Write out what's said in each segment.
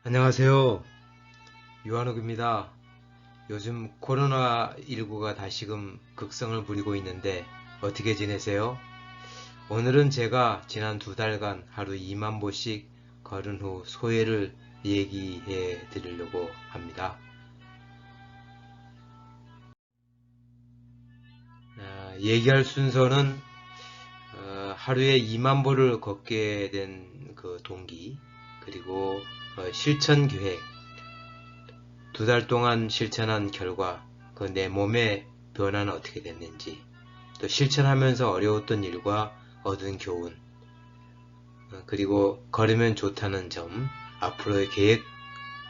안녕하세요. 유한욱입니다. 요즘 코로나19가 다시금 극성을 부리고 있는데 어떻게 지내세요? 오늘은 제가 지난 2달간 하루 2만 보씩 걸은 후 소회를 얘기해 드리려고 합니다. 얘기할 순서는 하루에 2만 보를 걷게 된 그 동기, 그리고 실천 계획, 2달 동안 실천한 결과, 그 내 몸의 변화는 어떻게 됐는지, 또 실천하면서 어려웠던 일과 얻은 교훈, 그리고 걸으면 좋다는 점, 앞으로의 계획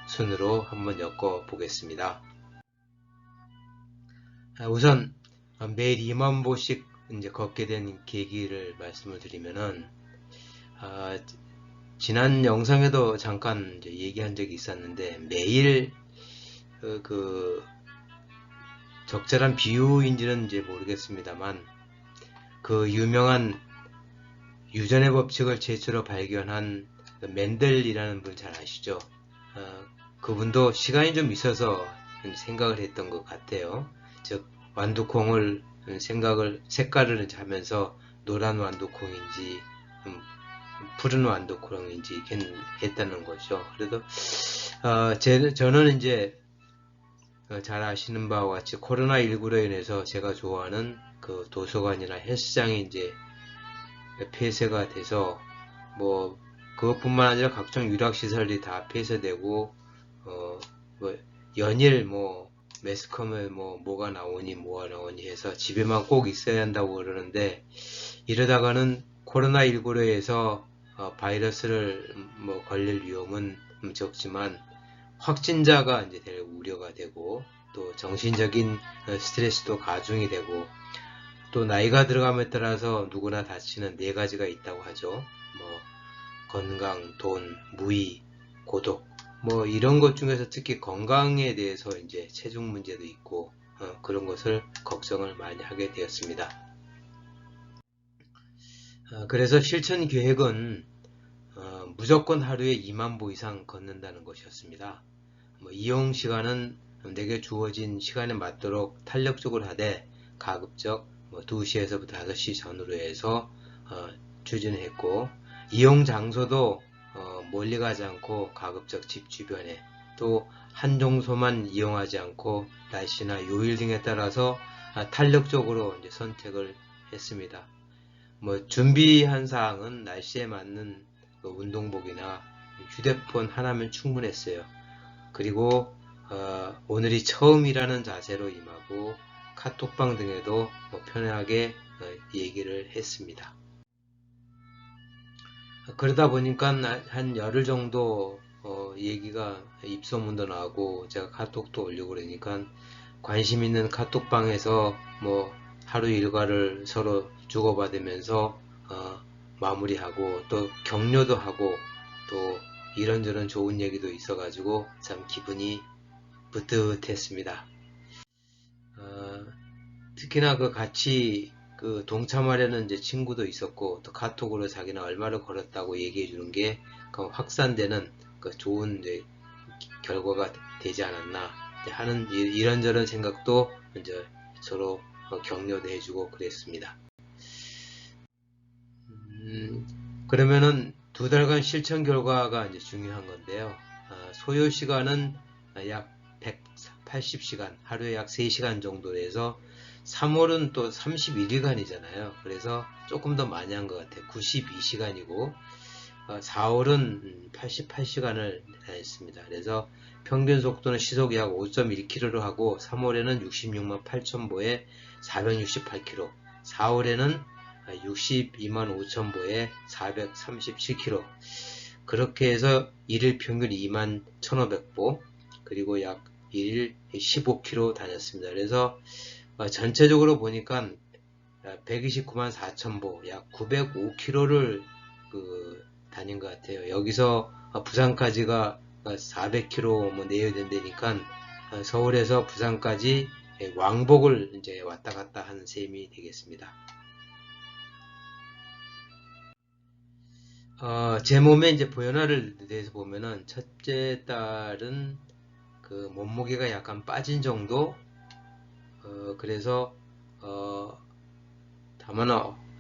순으로 한번 엮어 보겠습니다. 우선 매일 2만 보씩 이제 걷게 된 계기를 말씀을 드리면은, 지난 영상에도 잠깐 이제 얘기한 적이 있었는데, 매일 그 적절한 비유인지는 이제 모르겠습니다만, 그 유명한 유전의 법칙을 최초로 발견한 멘델이라는 분 잘 아시죠? 그분도 시간이 좀 있어서 생각을 했던 것 같아요. 즉 완두콩을 색깔을 하면서 노란 완두콩인지 푸른 완두콩인지 했다는 거죠. 그래도 저는 이제 잘 아시는 바와 같이 코로나19로 인해서 제가 좋아하는 그 도서관이나 헬스장이 이제 폐쇄가 돼서, 뭐 그것뿐만 아니라 각종 유락시설이 다 폐쇄되고, 뭐 연일 뭐 매스컴에 뭐가 나오니 해서 집에만 꼭 있어야 한다고 그러는데, 이러다가는 코로나19로 해서 바이러스를 걸릴 위험은 적지만 확진자가 이제 될 우려가 되고, 또 정신적인 스트레스도 가중이 되고, 또 나이가 들어감에 따라서 누구나 다치는 4가지가 있다고 하죠. 뭐 건강, 돈, 무의, 고독, 뭐 이런 것 중에서 특히 건강에 대해서 이제 체중 문제도 있고, 그런 것을 걱정을 많이 하게 되었습니다. 그래서 실천 계획은 무조건 하루에 2만 보 이상 걷는다는 것이었습니다. 이용 시간은 내게 주어진 시간에 맞도록 탄력적으로 하되, 가급적 2시에서부터 5시 전후로 해서 추진했고, 이용 장소도 멀리 가지 않고 가급적 집 주변에, 또 한 종소만 이용하지 않고 날씨나 요일 등에 따라서 탄력적으로 이제 선택을 했습니다. 준비한 사항은 날씨에 맞는 운동복이나 휴대폰 하나면 충분했어요. 그리고 오늘이 처음이라는 자세로 임하고, 카톡방 등에도 편하게 얘기를 했습니다. 그러다 보니까 한 열흘 정도 얘기가 입소문도 나고, 제가 카톡도 올리고 그러니까 관심 있는 카톡방에서 하루 일과를 서로 주고받으면서 마무리하고, 또 격려도 하고, 또 이런저런 좋은 얘기도 있어가지고 참 기분이 뿌듯했습니다. 특히나 그 같이 그 동참하려는 이제 친구도 있었고, 또 카톡으로 자기는 얼마를 걸었다고 얘기해 주는 게 확산되는 그 좋은 이제 결과가 되지 않았나 하는 이런저런 생각도 이제 서로 격려도 해주고 그랬습니다. 그러면은 2달간 실천 결과가 이제 중요한 건데요. 소요 시간은 약 180시간, 하루에 약 3시간 정도 돼서 3월은 또 31일간이잖아요. 그래서 조금 더 많이 한 것 같아요. 92시간이고, 4월은 88시간을 다녔습니다. 그래서 평균 속도는 시속 약 5.1km로 하고, 3월에는 66만 8천보에 468km, 4월에는 62만 5천보에 437km, 그렇게 해서 1일 평균 2만 1,500보, 그리고 약 1일 15km 다녔습니다. 그래서 전체적으로 보니까 129만 4천보, 약 905km를 다닌 것 같아요. 여기서 부산까지가 400km 내야 된다니까, 서울에서 부산까지 왕복을 이제 왔다 갔다 하는 셈이 되겠습니다. 제 몸의 이제 변화를 대해서 보면은 첫째 딸은 그 몸무게가 약간 빠진 정도. 그래서 다만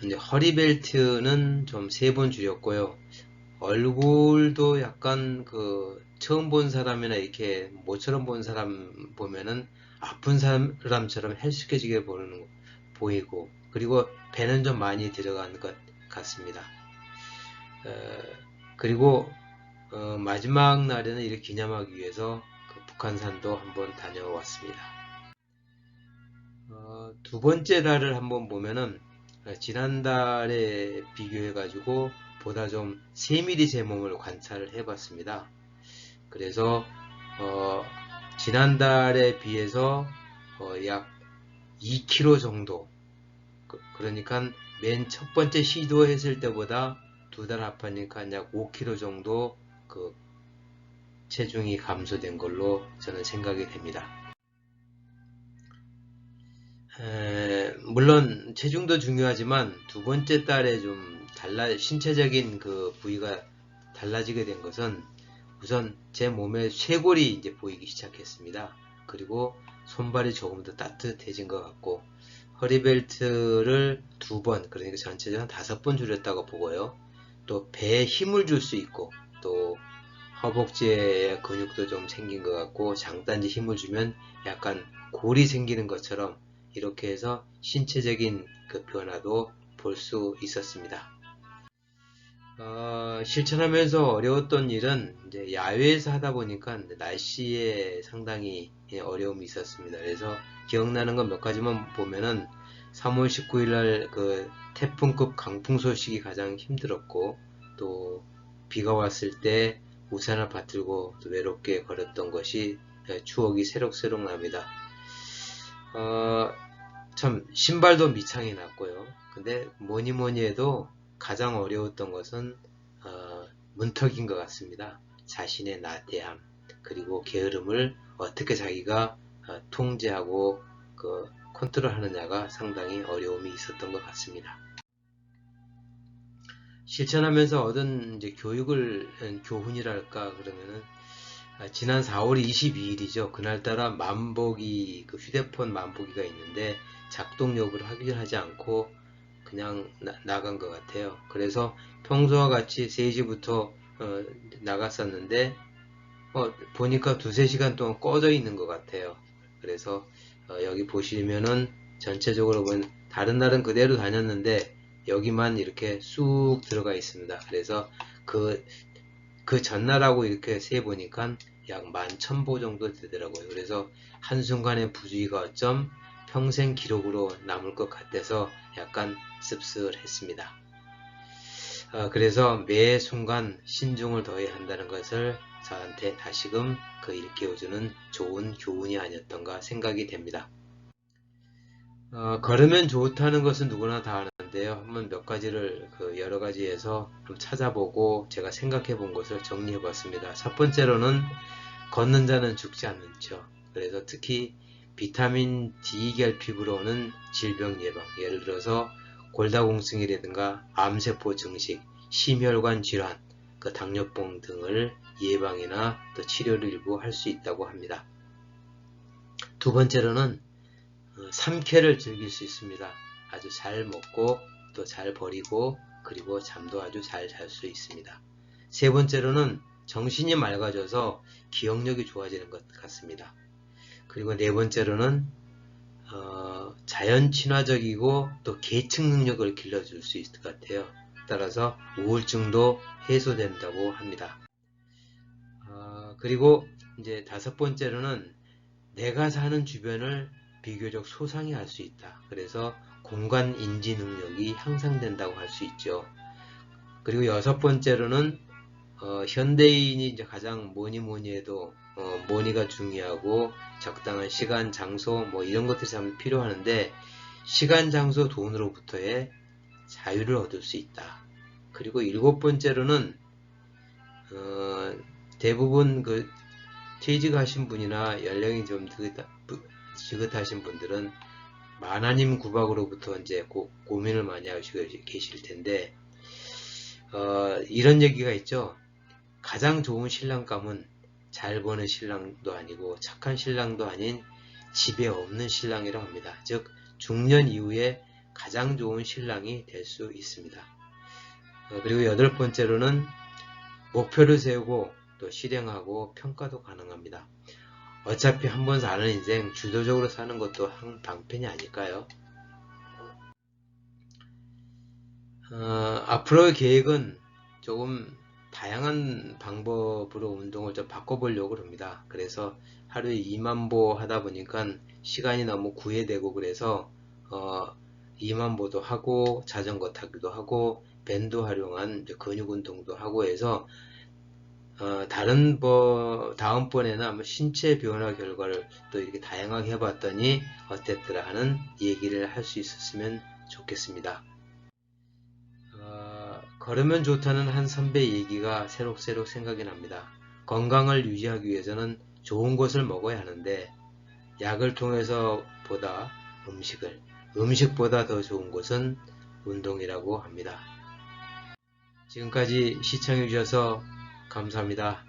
이제 허리 벨트는 좀 3번 줄였고요. 얼굴도 약간 그 처음 본 사람이나 이렇게 모처럼 본 사람 보면은 아픈 사람처럼 헬쑥해지게 보이고, 그리고 배는 좀 많이 들어간 것 같습니다. 그리고 마지막 날에는 이를 기념하기 위해서 그 북한산도 한번 다녀왔습니다. 두 번째 달을 한번 보면은 지난달에 비교해 가지고 보다 좀 세밀히 제 몸을 관찰을 해 봤습니다. 그래서 지난달에 비해서 약 2kg 정도, 그러니까 맨 첫 번째 시도했을 때보다 두 달 합하니까 약 5kg 정도 그 체중이 감소된 걸로 저는 생각이 됩니다. 물론 체중도 중요하지만 두 번째 달에 좀 신체적인 그 부위가 달라지게 된 것은 우선 제 몸에 쇄골이 이제 보이기 시작했습니다. 그리고 손발이 조금 더 따뜻해진 것 같고, 허리벨트를 2번, 그러니까 전체적으로 한 5번 줄였다고 보고요. 또 배에 힘을 줄 수 있고, 또 허벅지에 근육도 좀 생긴 것 같고, 장단지 힘을 주면 약간 골이 생기는 것처럼 이렇게 해서 신체적인 그 변화도 볼 수 있었습니다. 실천하면서 어려웠던 일은 이제 야외에서 하다 보니까 날씨에 상당히 어려움이 있었습니다. 그래서 기억나는 건 몇 가지만 보면은 3월 19일 날 그 태풍급 강풍 소식이 가장 힘들었고, 또 비가 왔을 때 우산을 받들고 또 외롭게 걸었던 것이 추억이 새록새록 납니다. 참 신발도 미창이 났고요. 근데 뭐니 뭐니 해도 가장 어려웠던 것은 문턱인 것 같습니다. 자신의 나태함, 그리고 게으름을 어떻게 자기가 통제하고 그 컨트롤 하느냐가 상당히 어려움이 있었던 것 같습니다. 실천하면서 얻은 이제 교훈이랄까 그러면은, 지난 4월 22일이죠. 그날따라 그 휴대폰 만보기가 있는데 작동 여부를 확인하지 않고 그냥 나간 것 같아요. 그래서 평소와 같이 3시부터 나갔었는데 보니까 2~3시간 동안 꺼져 있는 것 같아요. 그래서 여기 보시면은 전체적으로 보면 다른 날은 그대로 다녔는데 여기만 이렇게 쑥 들어가 있습니다. 그래서 그 전날하고 이렇게 세 보니까 약 11,000보 정도 되더라고요. 그래서 한순간의 부주의가 어쩜 평생 기록으로 남을 것 같아서 약간 씁쓸했습니다. 그래서 매 순간 신중을 더해야 한다는 것을 저한테 다시금 그 일깨워주는 좋은 교훈이 아니었던가 생각이 됩니다. 걸으면 좋다는 것은 누구나 다 아는데요. 한번 몇 가지를 여러 가지에서 좀 찾아보고 제가 생각해 본 것을 정리해 봤습니다. 첫 번째로는 걷는 자는 죽지 않는죠. 그래서 특히 비타민 D 결핍으로 오는 질병 예방, 예를 들어서 골다공증이라든가 암세포 증식, 심혈관 질환, 그 당뇨병 등을 예방이나 또 치료를 일부 할 수 있다고 합니다. 두 번째로는 삼쾌를 즐길 수 있습니다. 아주 잘 먹고 또 잘 버리고, 그리고 잠도 아주 잘 잘 수 있습니다. 세 번째로는 정신이 맑아져서 기억력이 좋아지는 것 같습니다. 그리고 네 번째로는 자연 친화적이고 또 계측 능력을 길러줄 수 있을 것 같아요. 따라서 우울증도 해소된다고 합니다. 그리고 이제 다섯 번째로는 내가 사는 주변을 비교적 소상히 할 수 있다. 그래서 공간 인지 능력이 향상된다고 할 수 있죠. 그리고 여섯 번째로는 현대인이 이제 가장 뭐니 뭐니 해도 뭐니가 중요하고 적당한 시간, 장소 뭐 이런 것들이 참 필요하는데, 시간, 장소, 돈으로부터의 자유를 얻을 수 있다. 그리고 일곱 번째로는 대부분 그 퇴직하신 분이나 연령이 좀 지긋하신 분들은 만화님 구박으로부터 이제 고민을 많이 하시고 계실 텐데, 이런 얘기가 있죠. 가장 좋은 신랑감은 잘 버는 신랑도 아니고 착한 신랑도 아닌 집에 없는 신랑이라고 합니다. 즉 중년 이후에 가장 좋은 신랑이 될 수 있습니다. 그리고 여덟 번째로는 목표를 세우고 또 실행하고 평가도 가능합니다. 어차피 한 번 사는 인생 주도적으로 사는 것도 한 방편이 아닐까요? 앞으로의 계획은 조금 다양한 방법으로 운동을 좀 바꿔보려고 합니다. 그래서 하루에 2만 보 하다 보니까 시간이 너무 구애되고 그래서 2만 보도 하고 자전거 타기도 하고 밴드 활용한 근육 운동도 하고 해서 다음번에는 한번 신체 변화 결과를 또 이렇게 다양하게 해봤더니 어땠더라 하는 얘기를 할 수 있었으면 좋겠습니다. 걸으면 좋다는 한 선배 얘기가 새록새록 생각이 납니다. 건강을 유지하기 위해서는 좋은 것을 먹어야 하는데 약을 통해서 보다 음식보다 더 좋은 것은 운동이라고 합니다. 지금까지 시청해 주셔서 감사합니다.